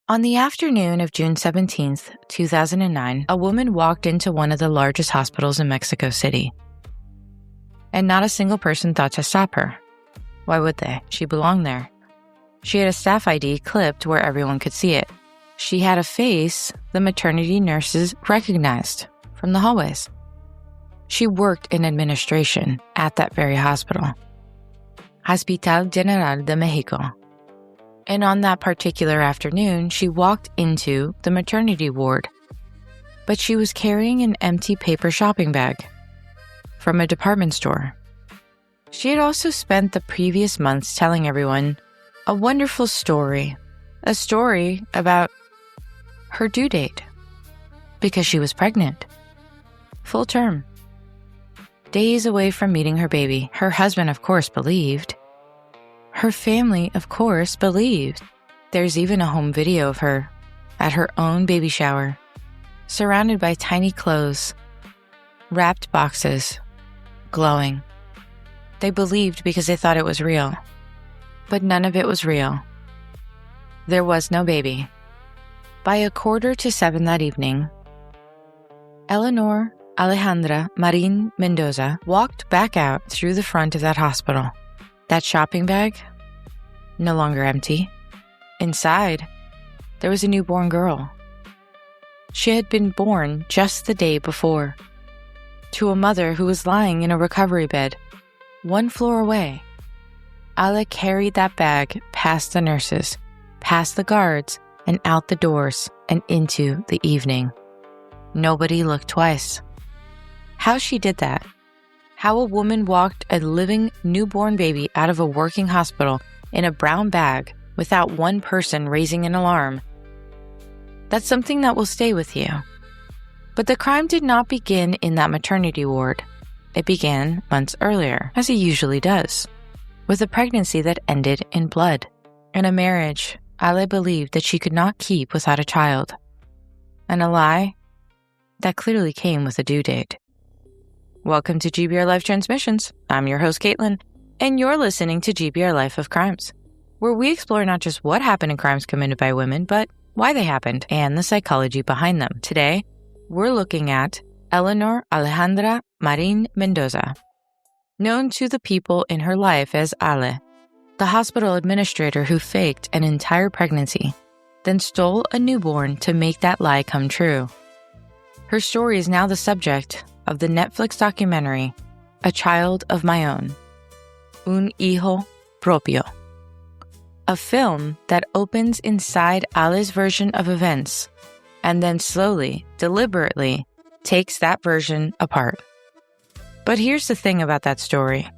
On the afternoon of June 17th, 2009, a woman walked into one of the largest hospitals in Mexico City. And not a single person thought to stop her. Why would they? She belonged there. She had a staff ID clipped where everyone could see it. She had a face the maternity nurses recognized from the hallways. She worked in administration at that very hospital, Hospital General de México. And on that particular afternoon, she walked into the maternity ward, but she was carrying an empty paper shopping bag from a department store. She had also spent the previous months telling everyone a wonderful story, a story about her due date, because she was pregnant, full term, days away from meeting her baby. Her husband, of course, believed. Her family, of course, believed. There's even a home video of her at her own baby shower, surrounded by tiny clothes, wrapped boxes, glowing. They believed because they thought it was real. But none of it was real. There was no baby. By 6:45 that evening, Eleonor Alejandra Marín Mendoza walked back out through the front of that hospital. That shopping bag, no longer empty. Inside, there was a newborn girl. She had been born just the day before, to a mother who was lying in a recovery bed, 1 floor away. Ale carried that bag past the nurses, past the guards, and out the doors and into the evening. Nobody looked twice. How she did that, how a woman walked a living newborn baby out of a working hospital in a brown bag without one person raising an alarm, that's something that will stay with you. But the crime did not begin in that maternity ward. It began months earlier, as it usually does, with a pregnancy that ended in blood, and a marriage Ale believed that she could not keep without a child, and a lie that clearly came with a due date. Welcome to GBRLIFE Transmissions. I'm your host, Caitlin, and you're listening to GBRLIFE of Crimes, where we explore not just what happened in crimes committed by women, but why they happened and the psychology behind them. Today, we're looking at Eleonor Alejandra Marín Mendoza, known to the people in her life as Ale, the hospital administrator who faked an entire pregnancy, then stole a newborn to make that lie come true. Her story is now the subject of the Netflix documentary, A Child of My Own, Un Hijo Propio, a film that opens inside Ale's version of events and then slowly, deliberately takes that version apart. But here's the thing about that story.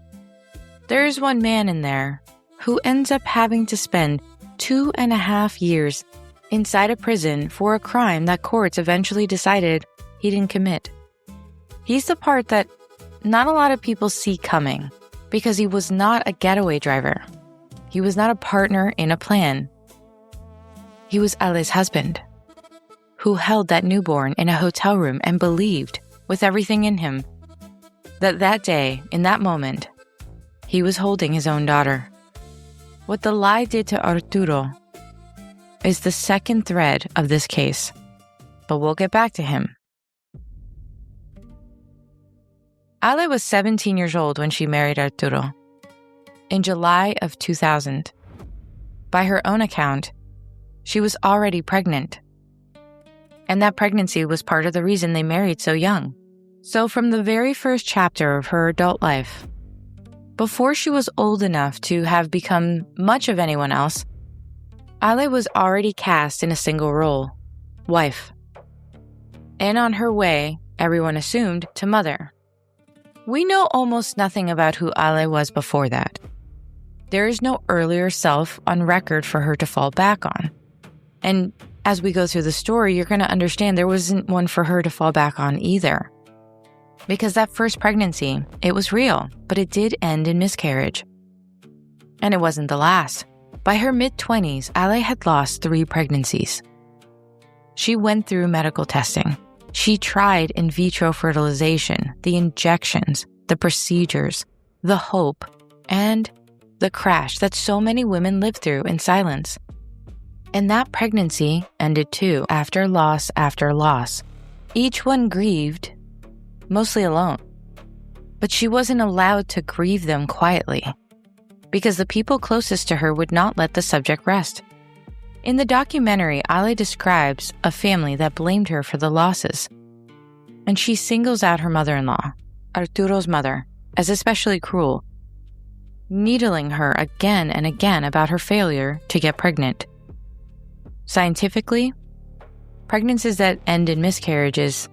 There is one man in there who ends up having to spend 2.5 years inside a prison for a crime that courts eventually decided he didn't commit. He's the part that not a lot of people see coming because he was not a getaway driver. He was not a partner in a plan. He was Ale's husband, who held that newborn in a hotel room and believed with everything in him that day, in that moment, he was holding his own daughter. What the lie did to Arturo is the second thread of this case, but we'll get back to him. Ale was 17 years old when she married Arturo in July of 2000. By her own account, she was already pregnant. And that pregnancy was part of the reason they married so young. So from the very first chapter of her adult life, before she was old enough to have become much of anyone else, Ale was already cast in a single role, wife. And on her way, everyone assumed, to mother. We know almost nothing about who Ale was before that. There is no earlier self on record for her to fall back on. And as we go through the story, you're going to understand there wasn't one for her to fall back on either. Because that first pregnancy, it was real, but it did end in miscarriage. And it wasn't the last. By her mid-20s, Ale had lost 3 pregnancies. She went through medical testing. She tried in vitro fertilization, the injections, the procedures, the hope, and the crash that so many women live through in silence. And that pregnancy ended too, after loss after loss. Each one grieved, mostly alone. But she wasn't allowed to grieve them quietly, because the people closest to her would not let the subject rest. In the documentary, Ale describes a family that blamed her for the losses. And she singles out her mother-in-law, Arturo's mother, as especially cruel, needling her again and again about her failure to get pregnant. Scientifically, pregnancies that end in miscarriages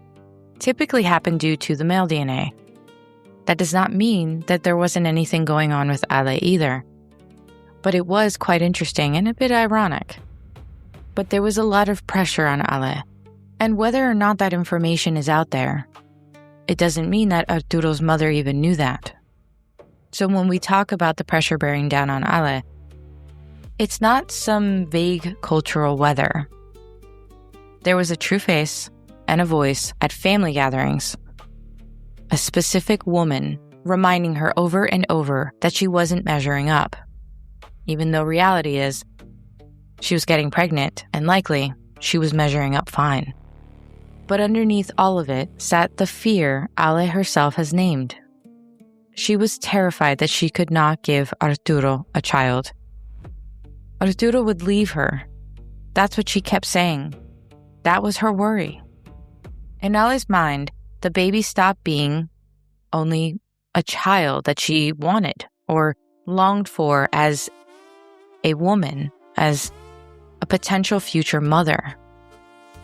typically happen due to the male DNA. That does not mean that there wasn't anything going on with Ale either. But it was quite interesting and a bit ironic. But there was a lot of pressure on Ale. And whether or not that information is out there, it doesn't mean that Arturo's mother even knew that. So when we talk about the pressure bearing down on Ale, it's not some vague cultural weather. There was a true face and a voice at family gatherings. A specific woman reminding her over and over that she wasn't measuring up, even though reality is she was getting pregnant and likely she was measuring up fine. But underneath all of it sat the fear Ale herself has named. She was terrified that she could not give Arturo a child. Arturo would leave her. That's what she kept saying. That was her worry. In Ale's mind, the baby stopped being only a child that she wanted or longed for as a woman, as a potential future mother.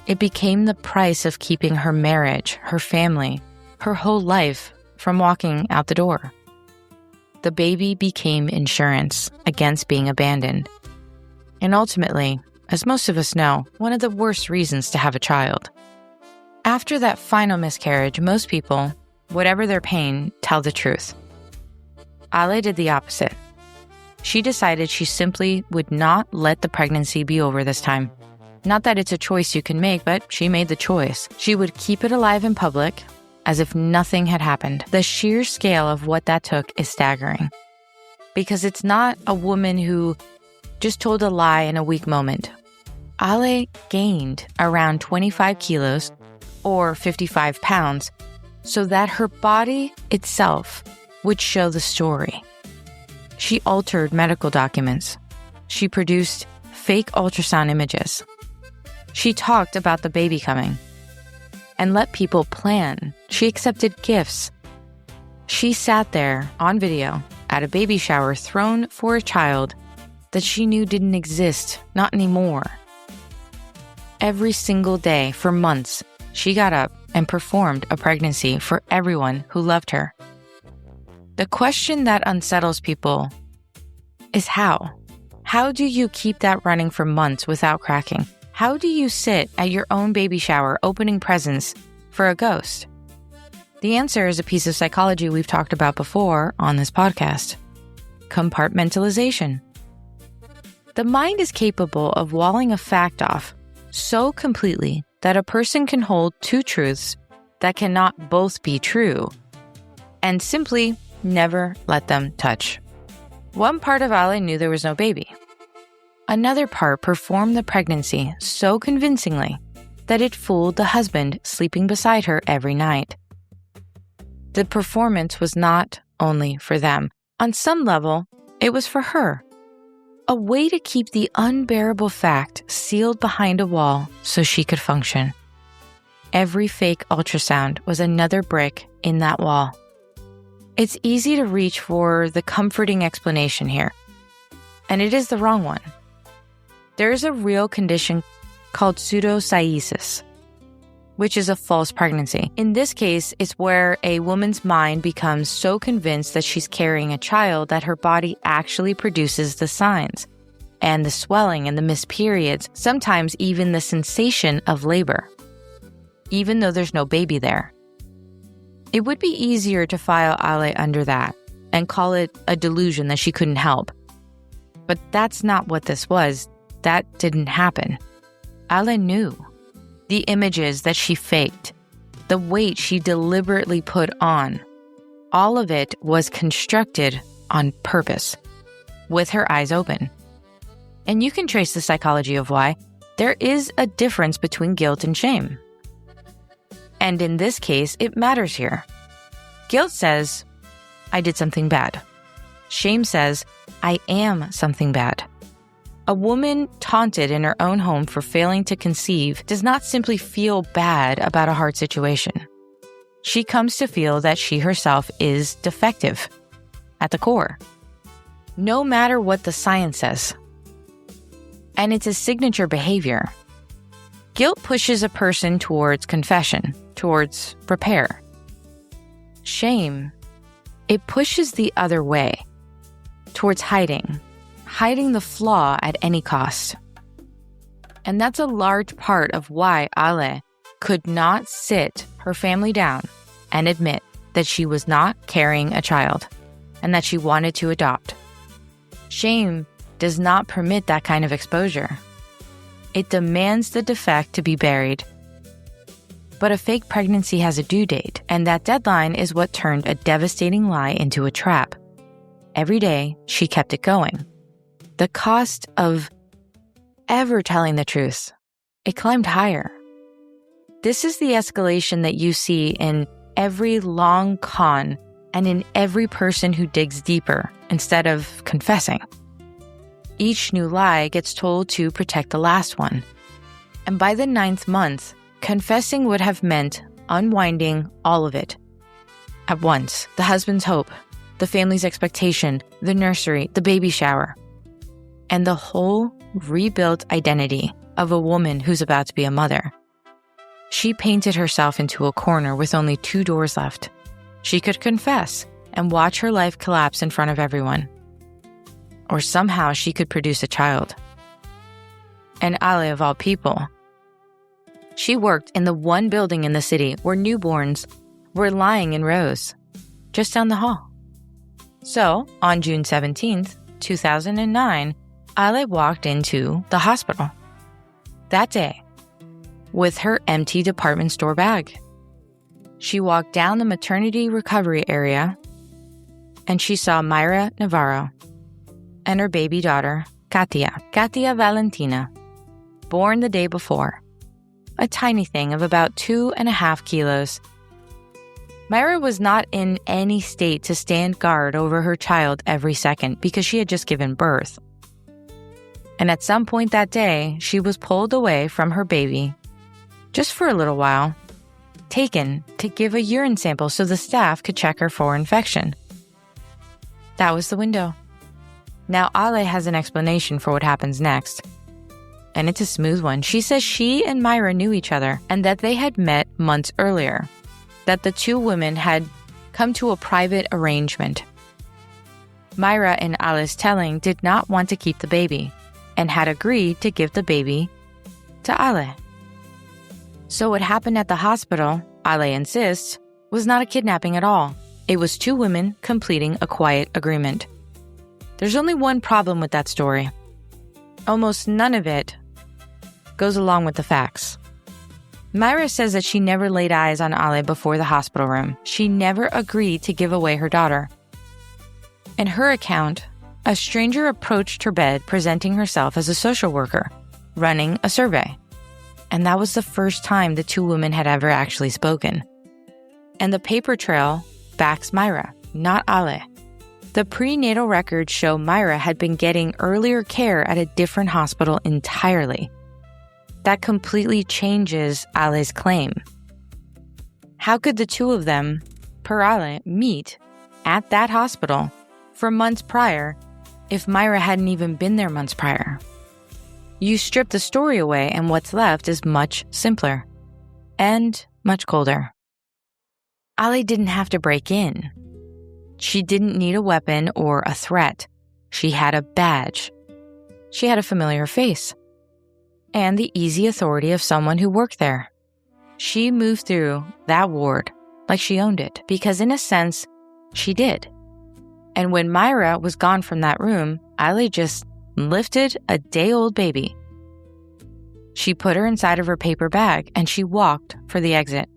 It became the price of keeping her marriage, her family, her whole life from walking out the door. The baby became insurance against being abandoned. And ultimately, as most of us know, one of the worst reasons to have a child. After that final miscarriage, most people, whatever their pain, tell the truth. Ale did the opposite. She decided she simply would not let the pregnancy be over this time. Not that it's a choice you can make, but she made the choice. She would keep it alive in public, as if nothing had happened. The sheer scale of what that took is staggering. Because it's not a woman who just told a lie in a weak moment. Ale gained around 25 kilos, or 55 pounds, so that her body itself would show the story. She altered medical documents. She produced fake ultrasound images. She talked about the baby coming and let people plan. She accepted gifts. She sat there on video at a baby shower thrown for a child that she knew didn't exist, not anymore. Every single day for months, she got up and performed a pregnancy for everyone who loved her. The question that unsettles people is how? How do you keep that running for months without cracking? How do you sit at your own baby shower opening presents for a ghost? The answer is a piece of psychology we've talked about before on this podcast. Compartmentalization. The mind is capable of walling a fact off so completely that a person can hold two truths that cannot both be true and simply never let them touch. One part of Ale knew there was no baby. Another part performed the pregnancy so convincingly that it fooled the husband sleeping beside her every night. The performance was not only for them. On some level, it was for her. A way to keep the unbearable fact sealed behind a wall so she could function. Every fake ultrasound was another brick in that wall. It's easy to reach for the comforting explanation here, and it is the wrong one. There is a real condition called pseudocyesis, which is a false pregnancy. In this case, it's where a woman's mind becomes so convinced that she's carrying a child that her body actually produces the signs and the swelling and the missed periods, sometimes even the sensation of labor, even though there's no baby there. It would be easier to file Ale under that and call it a delusion that she couldn't help. But that's not what this was. That didn't happen. Ale knew. The images that she faked, the weight she deliberately put on, all of it was constructed on purpose, with her eyes open. And you can trace the psychology of why. There is a difference between guilt and shame. And in this case, it matters here. Guilt says, I did something bad. Shame says, I am something bad. A woman taunted in her own home for failing to conceive does not simply feel bad about a hard situation. She comes to feel that she herself is defective at the core, no matter what the science says. And it's a signature behavior. Guilt pushes a person towards confession, towards repair. Shame, it pushes the other way, towards hiding the flaw at any cost. And that's a large part of why Ale could not sit her family down and admit that she was not carrying a child and that she wanted to adopt. Shame does not permit that kind of exposure. It demands the defect to be buried. But a fake pregnancy has a due date, and that deadline is what turned a devastating lie into a trap. Every day, she kept it going. The cost of ever telling the truth, it climbed higher. This is the escalation that you see in every long con and in every person who digs deeper instead of confessing. Each new lie gets told to protect the last one. And by the 9th month, confessing would have meant unwinding all of it at once. The husband's hope, the family's expectation, the nursery, the baby shower, and the whole rebuilt identity of a woman who's about to be a mother. She painted herself into a corner with only 2 doors left. She could confess and watch her life collapse in front of everyone. Or somehow she could produce a child. And Ale, of all people, she worked in the one building in the city where newborns were lying in rows, just down the hall. So, on June 17th, 2009, Ale walked into the hospital. That day, with her empty department store bag. She walked down the maternity recovery area, and she saw Mayra Navarro and her baby daughter, Katia Valentina, born the day before. A tiny thing of about 2.5 kilos. Mayra was not in any state to stand guard over her child every second because she had just given birth. And at some point that day, she was pulled away from her baby, just for a little while, taken to give a urine sample so the staff could check her for infection. That was the window. Now Ale has an explanation for what happens next. And it's a smooth one. She says she and Mayra knew each other and that they had met months earlier, that the two women had come to a private arrangement. Mayra, in Ale's telling, did not want to keep the baby and had agreed to give the baby to Ale. So what happened at the hospital, Ale insists, was not a kidnapping at all. It was 2 women completing a quiet agreement. There's only one problem with that story. Almost none of it goes along with the facts. Mayra says that she never laid eyes on Ale before the hospital room. She never agreed to give away her daughter. In her account, a stranger approached her bed presenting herself as a social worker, running a survey. And that was the first time the 2 women had ever actually spoken. And the paper trail backs Mayra, not Ale. The prenatal records show Mayra had been getting earlier care at a different hospital entirely. That completely changes Ale's claim. How could the 2 of them, per Ale, meet at that hospital for months prior if Mayra hadn't even been there months prior? You strip the story away and what's left is much simpler and much colder. Ale didn't have to break in. She didn't need a weapon or a threat. She had a badge. She had a familiar face and the easy authority of someone who worked there. She moved through that ward like she owned it because in a sense, she did. And when Mayra was gone from that room, Ale just lifted a day-old baby. She put her inside of her paper bag and she walked for the exit.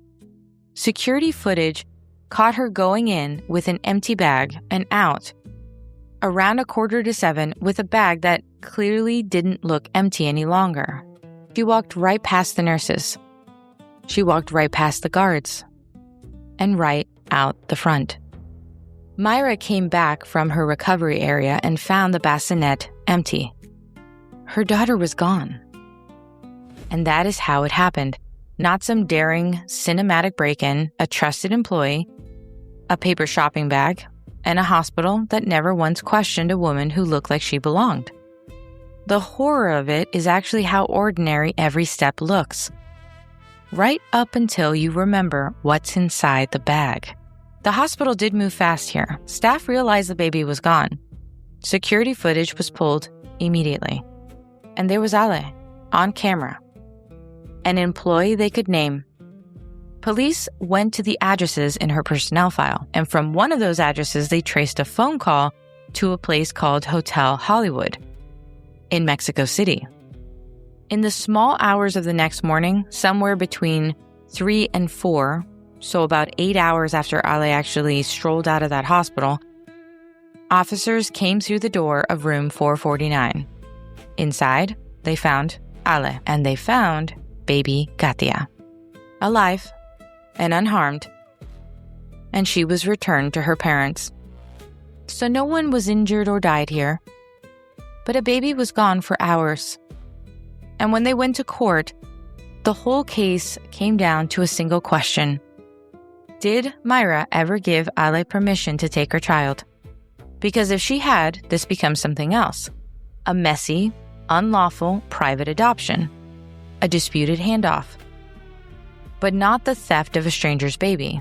Security footage caught her going in with an empty bag and out around 6:45 with a bag that clearly didn't look empty any longer. She walked right past the nurses. She walked right past the guards. And right out the front. Mayra came back from her recovery area and found the bassinet empty. Her daughter was gone. And that is how it happened. Not some daring, cinematic break-in, a trusted employee, a paper shopping bag, and a hospital that never once questioned a woman who looked like she belonged. The horror of it is actually how ordinary every step looks. Right up until you remember what's inside the bag. The hospital did move fast here. Staff realized the baby was gone. Security footage was pulled immediately. And there was Ale, on camera. An employee they could name. Police went to the addresses in her personnel file, and from one of those addresses, they traced a phone call to a place called Hotel Hollywood in Mexico City. In the small hours of the next morning, somewhere between 3 and 4, so about 8 hours after Ale actually strolled out of that hospital, officers came through the door of room 449. Inside, they found Ale, and they found baby Katia, alive and unharmed, and she was returned to her parents. So no one was injured or died here, but a baby was gone for hours. And when they went to court, the whole case came down to a single question. Did Mayra ever give Ale permission to take her child? Because if she had, this becomes something else. A messy, unlawful private adoption. A disputed handoff. But not the theft of a stranger's baby.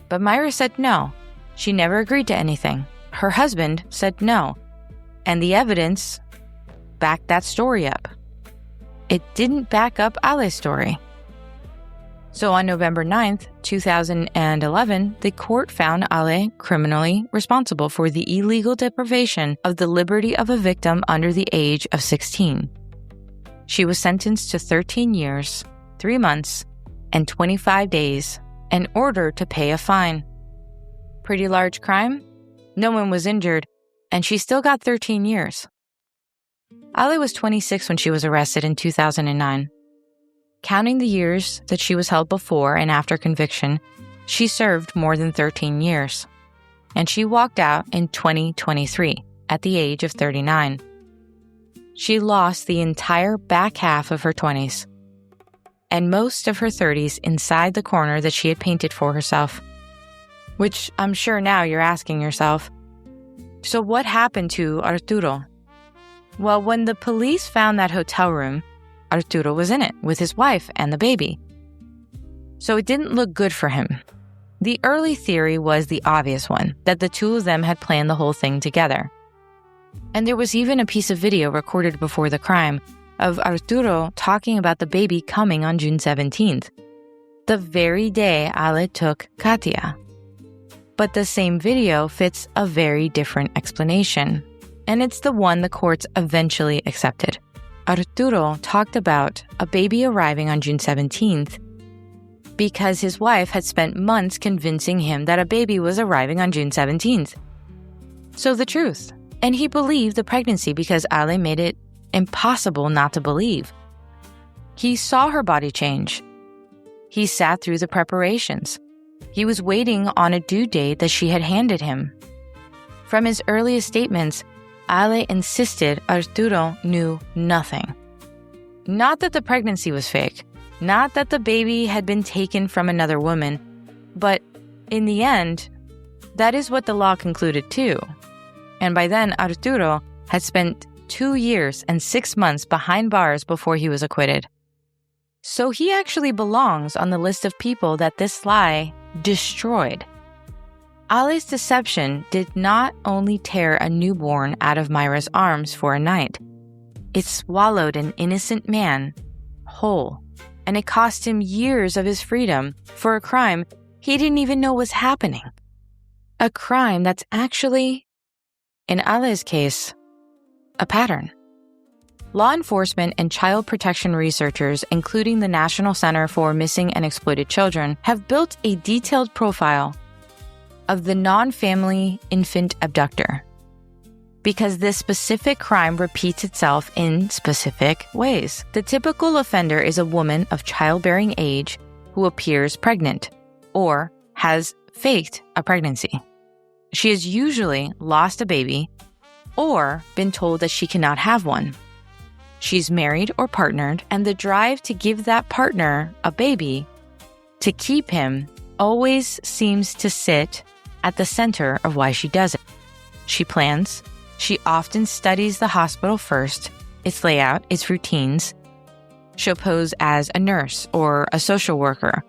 But Mayra said no. She never agreed to anything. Her husband said no. And the evidence backed that story up. It didn't back up Ale's story. So on November 9th, 2011, the court found Ale criminally responsible for the illegal deprivation of the liberty of a victim under the age of 16. She was sentenced to 13 years, 3 months, and 25 days, and ordered to pay a fine. Pretty large crime? No one was injured, and she still got 13 years. Ale was 26 when she was arrested in 2009. Counting the years that she was held before and after conviction, she served more than 13 years. And she walked out in 2023 at the age of 39. She lost the entire back half of her 20s and most of her 30s inside the corner that she had painted for herself. Which I'm sure now you're asking yourself, so what happened to Arturo? Well, when the police found that hotel room, Arturo was in it with his wife and the baby. So it didn't look good for him. The early theory was the obvious one, that the two of them had planned the whole thing together. And there was even a piece of video recorded before the crime of Arturo talking about the baby coming on June 17th, the very day Ale took Katia. But the same video fits a very different explanation, and it's the one the courts eventually accepted. Arturo talked about a baby arriving on June 17th because his wife had spent months convincing him that a baby was arriving on June 17th. So the truth. And he believed the pregnancy because Ale made it impossible not to believe. He saw her body change. He sat through the preparations. He was waiting on a due date that she had handed him. From his earliest statements, Ale insisted Arturo knew nothing. Not that the pregnancy was fake, not that the baby had been taken from another woman, but in the end, that is what the law concluded too. And by then, Arturo had spent 2 years and 6 months behind bars before he was acquitted. So he actually belongs on the list of people that this lie destroyed. Ale's deception did not only tear a newborn out of Mayra's arms for a night. It swallowed an innocent man whole, and it cost him years of his freedom for a crime he didn't even know was happening. A crime that's actually, in Ale's case, a pattern. Law enforcement and child protection researchers, including the National Center for Missing and Exploited Children, have built a detailed profile of the non-family infant abductor. because this specific crime repeats itself in specific ways. The typical offender is a woman of childbearing age who appears pregnant or has faked a pregnancy. She has usually lost a baby or been told that she cannot have one. She's married or partnered, and the drive to give that partner a baby, to keep him, always seems to sit at the center of why she does it. She plans. She often studies the hospital first, its layout, its routines. She'll pose as a nurse or a social worker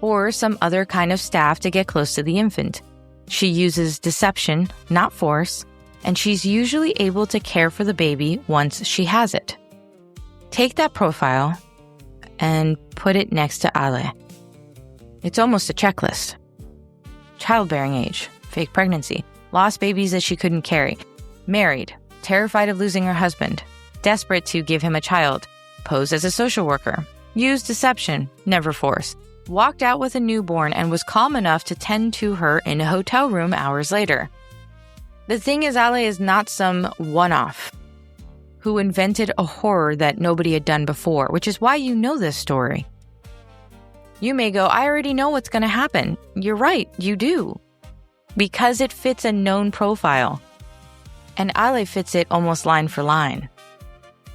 or some other kind of staff to get close to the infant. She uses deception, not force, and she's usually able to care for the baby once she has it. Take that profile and put it next to Ale. It's almost a checklist. Childbearing age, fake pregnancy, lost babies that she couldn't carry, married, terrified of losing her husband, desperate to give him a child, posed as a social worker, used deception, never force, walked out with a newborn and was calm enough to tend to her in a hotel room hours later. The thing is, Ale is not some one-off who invented a horror that nobody had done before, which is why you know this story. You may go, I already know what's going to happen. You're right, you do. Because it fits a known profile. And Ale fits it almost line for line.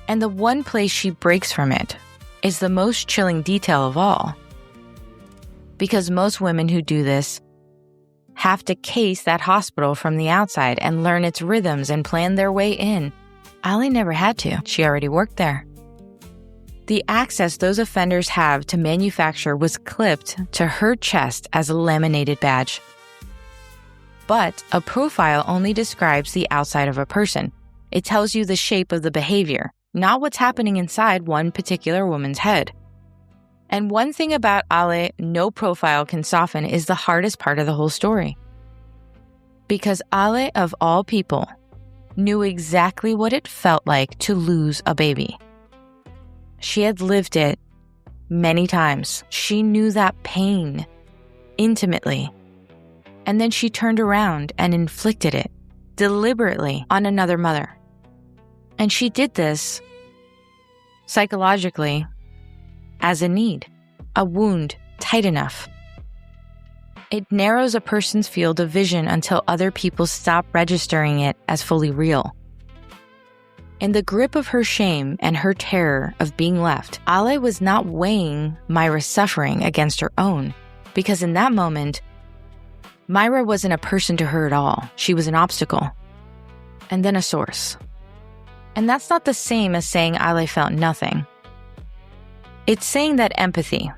And the one place she breaks from it is the most chilling detail of all. Because most women who do this have to case that hospital from the outside and learn its rhythms and plan their way in. Ale never had to. She already worked there. The access those offenders have to manufacture was clipped to her chest as a laminated badge. But a profile only describes the outside of a person. It tells you the shape of the behavior, not what's happening inside one particular woman's head. And one thing about Ale no profile can soften is the hardest part of the whole story. Because Ale, of all people, knew exactly what it felt like to lose a baby. She had lived it many times. She knew that pain intimately. And then she turned around and inflicted it deliberately on another mother. And she did this psychologically as a need, a wound tight enough. It narrows a person's field of vision until other people stop registering it as fully real. In the grip of her shame and her terror of being left, Ale was not weighing Mayra's suffering against her own, because in that moment, Mayra wasn't a person to her at all. She was an obstacle. And then a source. And that's not the same as saying Ale felt nothing. It's saying that empathy,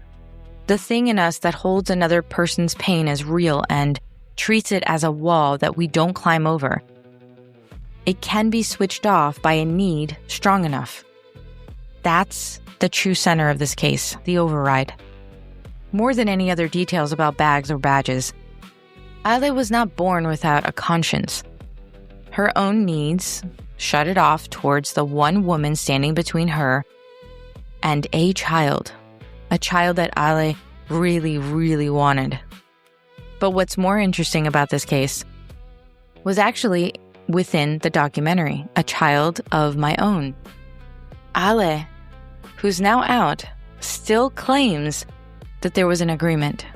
the thing in us that holds another person's pain as real and treats it as a wall that we don't climb over, it can be switched off by a need strong enough. That's the true center of this case, the override. More than any other details about bags or badges, Ale was not born without a conscience. Her own needs shut it off towards the one woman standing between her and a child that Ale really, really wanted. But what's more interesting about this case was actually within the documentary, A Child of My Own. Ale, who's now out, still claims that there was an agreement.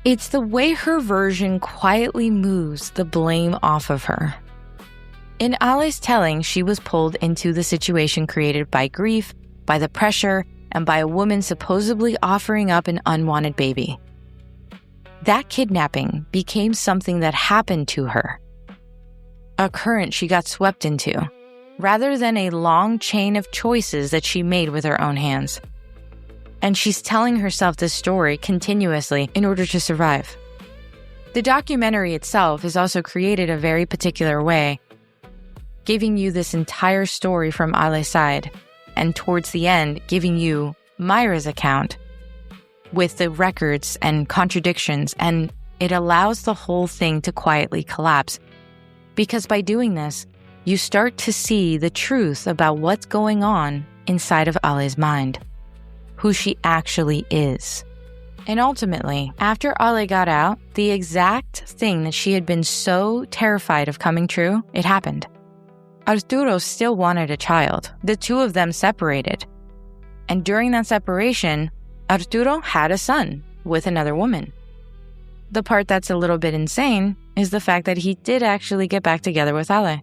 It's the way her version quietly moves the blame off of her. In Ale's telling, she was pulled into the situation created by grief, by the pressure, and by a woman supposedly offering up an unwanted baby. That kidnapping became something that happened to her, a current she got swept into, rather than a long chain of choices that she made with her own hands. And she's telling herself this story continuously in order to survive. The documentary itself is also created a very particular way, giving you this entire story from Ale's side, and towards the end, giving you Mayra's account with the records and contradictions, and it allows the whole thing to quietly collapse. Because by doing this, you start to see the truth about what's going on inside of Ale's mind, who she actually is. And ultimately, after Ale got out, the exact thing that she had been so terrified of coming true, it happened. Arturo still wanted a child. The two of them separated. And during that separation, Arturo had a son with another woman. The part that's a little bit insane is the fact that he did actually get back together with Ale.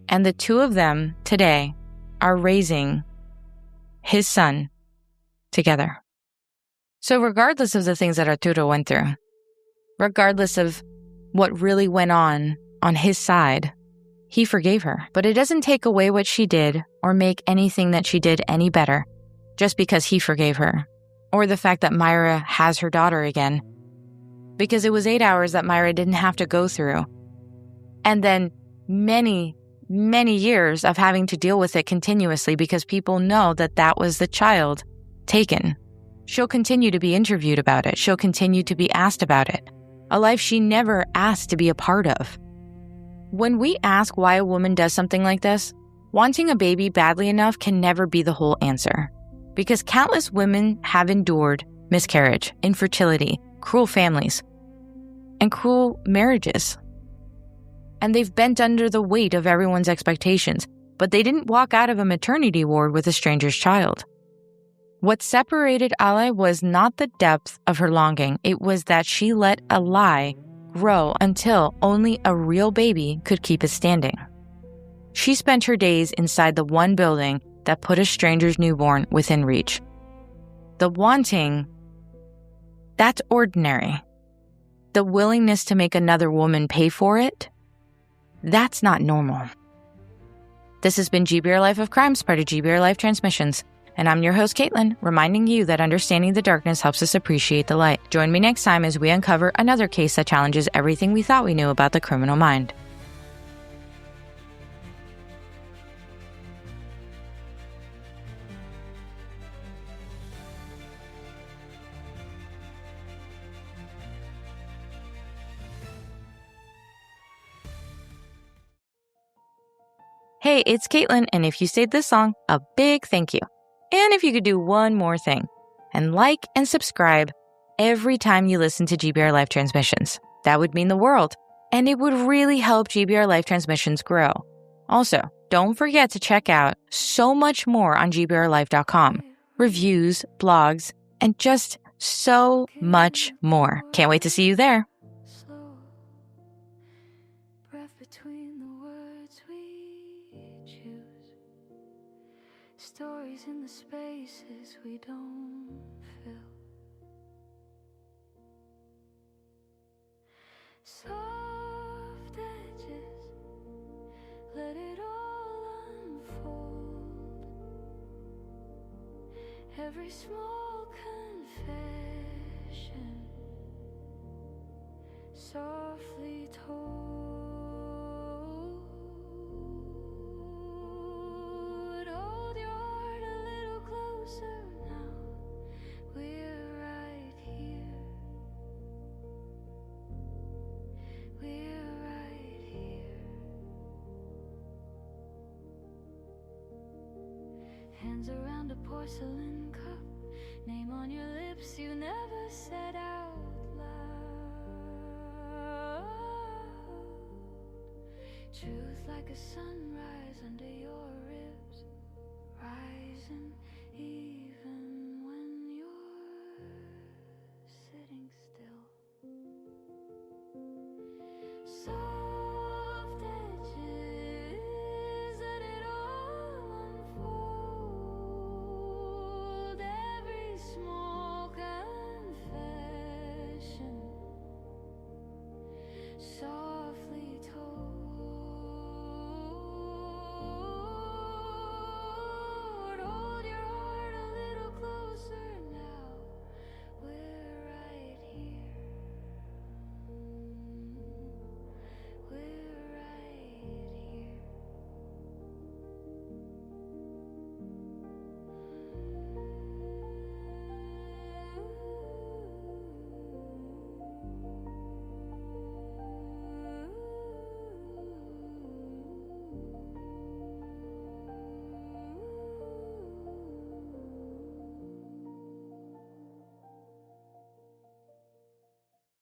And the two of them today are raising his son together. So regardless of the things that Arturo went through, regardless of what really went on his side, he forgave her. But it doesn't take away what she did or make anything that she did any better just because he forgave her. Or the fact that Mayra has her daughter again. Because it was 8 hours that Mayra didn't have to go through. And then many, many years of having to deal with it continuously because people know that that was the child taken. She'll continue to be interviewed about it. She'll continue to be asked about it. A life she never asked to be a part of. When we ask why a woman does something like this, wanting a baby badly enough can never be the whole answer. Because countless women have endured miscarriage, infertility, cruel families, and cruel marriages. And they've bent under the weight of everyone's expectations, but they didn't walk out of a maternity ward with a stranger's child. What separated Ale was not the depth of her longing, it was that she let a lie grow until only a real baby could keep it standing. She spent her days inside the one building that put a stranger's newborn within reach. The wanting, that's ordinary. The willingness to make another woman pay for it, that's not normal. This has been GBRLIFE of Crimes, part of GBRLIFE Transmissions. And I'm your host, Caitlin, reminding you that understanding the darkness helps us appreciate the light. Join me next time as we uncover another case that challenges everything we thought we knew about the criminal mind. Hey, it's Caitlin, and if you stayed this long, a big thank you. And if you could do one more thing, and like and subscribe every time you listen to GBRLIFE Transmissions. That would mean the world, and it would really help GBRLIFE Transmissions grow. Also, don't forget to check out so much more on GBRLIFE.com. Reviews, blogs, and just so much more. Can't wait to see you there. Slow breath between the words we choose. Stories in the spaces we don't fill. Soft edges, let it all unfold. Every small confession, softly told. Hold your heart a little closer now. We're right here. We're right here. Hands around a porcelain cup. Name on your lips you never said out loud. Truth like a sunrise under your ribs, rising easy.